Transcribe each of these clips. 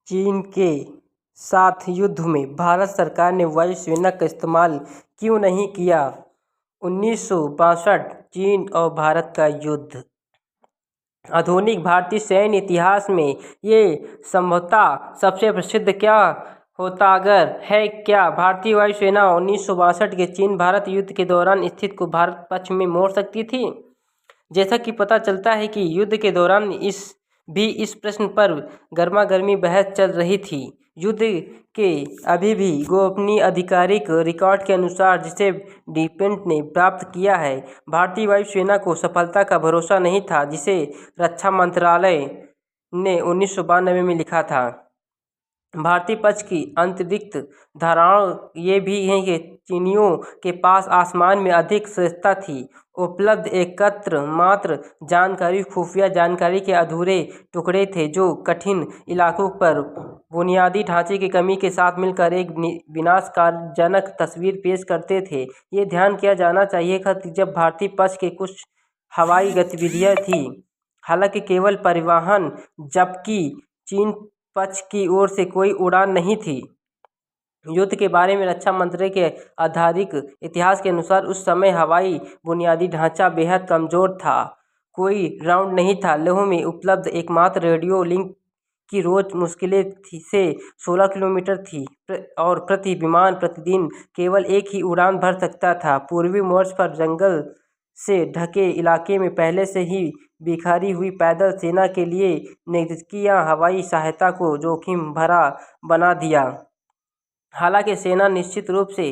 चीन के साथ युद्ध में भारत सरकार ने वायुसेना का इस्तेमाल क्यों नहीं किया? 1962 चीन और भारत का युद्ध। आधुनिक भारतीय सैन्य इतिहास में ये संभवतः सबसे प्रसिद्ध क्या होता अगर है क्या भारतीय वायुसेना 1962 के चीन भारत युद्ध के दौरान स्थिति को भारत पक्ष में मोड़ सकती थी? जैसा कि पता चलता है कि युद्ध के दौरान इस प्रश्न पर गर्मागर्मी बहस चल रही थी। युद्ध के अभी भी गोपनीय आधिकारिक रिकॉर्ड के अनुसार, जिसे डिफेंस ने प्राप्त किया है, भारतीय वायुसेना को सफलता का भरोसा नहीं था, जिसे रक्षा मंत्रालय ने 1992 में लिखा था। भारतीय पक्ष की अतिरिक्त धारणाएं ये भी हैं कि चीनियों के पास आसमान में अधिक सजगता थी। उपलब्ध एकत्र मात्र जानकारी खुफिया जानकारी के अधूरे टुकड़े थे, जो कठिन इलाकों पर बुनियादी ढांचे की कमी के साथ मिलकर एक विनाशकारजनक तस्वीर पेश करते थे। ये ध्यान किया जाना चाहिए कि जब भारतीय पक्ष के कुछ हवाई गतिविधियां थी, हालांकि केवल परिवहन, जबकि चीन पक्ष की ओर से कोई उड़ान नहीं थी। युद्ध के बारे में रक्षा मंत्रालय के आधिकारिक इतिहास के अनुसार उस समय हवाई बुनियादी ढांचा बेहद कमजोर था। कोई ग्राउंड नहीं था। लेह में उपलब्ध एकमात्र रेडियो लिंक की रोज मुश्किलें से 16 किलोमीटर थी और प्रति विमान प्रतिदिन केवल एक ही उड़ान भर सकता था। पूर्वी मोर्चे पर जंगल से ढके इलाके में पहले से ही बिखरी हुई पैदल सेना के लिए नज़दीकी हवाई सहायता को जोखिम भरा बना दिया। हालांकि सेना निश्चित रूप से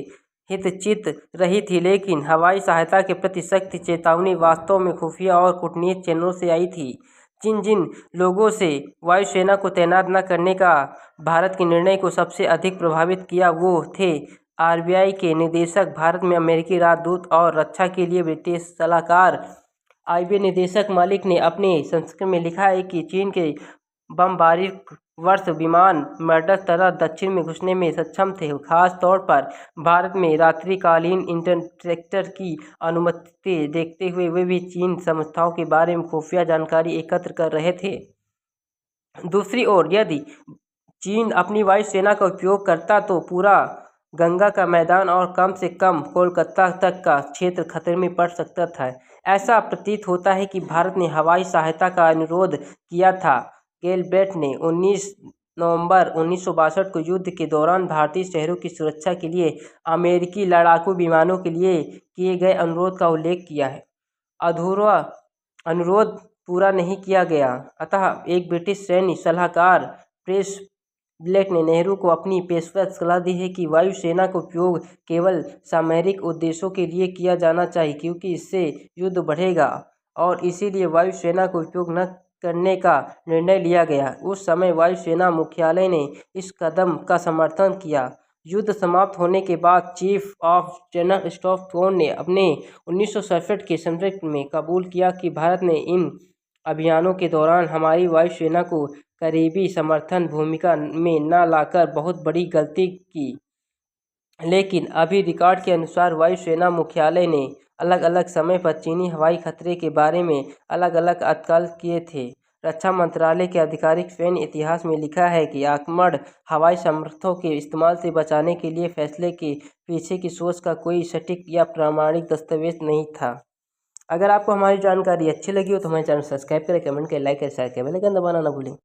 हितचित रही थी, लेकिन हवाई सहायता के प्रति सख्त चेतावनी वास्तव में खुफिया और कूटनीतिक चैनलों से आई थी। जिन लोगों से वायुसेना को तैनात न करने का भारत के निर्णय को सबसे अधिक प्रभावित किया, वो थे आरबीआई के निदेशक, भारत में अमेरिकी राजदूत और रक्षा के लिए ब्रिटिश सलाहकार। आईबीआई निदेशक मालिक ने अपने संस्करण में लिखा है कि चीन के बमबारी वर्ष विमान मर्डर तरह दक्षिण में घुसने में सक्षम थे, खास तौर पर भारत में रात्रिकालीन इंटरसेप्टर की अनुमति देखते हुए वे भी चीन संस्थाओं के बारे में खुफिया जानकारी एकत्र कर रहे थे। दूसरी ओर, यदि चीन अपनी वायुसेना का उपयोग करता तो पूरा गंगा का मैदान और कम से कम कोलकाता तक का क्षेत्र खतरे में पड़ सकता था। ऐसा प्रतीत होता है कि भारत ने हवाई सहायता का अनुरोध किया था। गेलब्रेट ने 19 नवंबर 1962 को युद्ध के दौरान भारतीय शहरों की सुरक्षा के लिए अमेरिकी लड़ाकू विमानों के लिए किए गए अनुरोध का उल्लेख किया है। अधूरा अनुरोध पूरा नहीं किया गया, अतः एक ब्रिटिश सैन्य सलाहकार प्रेस ब्लेक ने नेहरू को अपनी पेशकश सलाह दी है कि वायुसेना का उपयोग केवल सामरिक उद्देश्यों के लिए किया जाना चाहिए, क्योंकि इससे युद्ध बढ़ेगा, और इसीलिए वायुसेना का उपयोग न करने का निर्णय लिया गया। उस समय वायुसेना मुख्यालय ने इस कदम का समर्थन किया। युद्ध समाप्त होने के बाद चीफ ऑफ जनरल स्टाफ कौन ने अपने 1967 के संरक्षण में कबूल किया कि भारत ने इन अभियानों के दौरान हमारी वायुसेना को करीबी समर्थन भूमिका में न लाकर बहुत बड़ी गलती की। लेकिन अभी रिकॉर्ड के अनुसार वायुसेना मुख्यालय ने अलग अलग समय पर चीनी हवाई खतरे के बारे में अलग अलग अटकल किए थे। रक्षा मंत्रालय के आधिकारिक सैन्य इतिहास में लिखा है कि आक्रमण हवाई सामर्थ्यों के इस्तेमाल से बचाने के लिए फैसले के पीछे की सोच का कोई सटीक या प्रामाणिक दस्तावेज नहीं था। अगर आपको हमारी जानकारी अच्छी लगी हो तो हमारे चैनल सब्सक्राइब करें, कमेंट करें, लाइक करें, शेयर करें, बेल आइकन दबाना ना भूलें।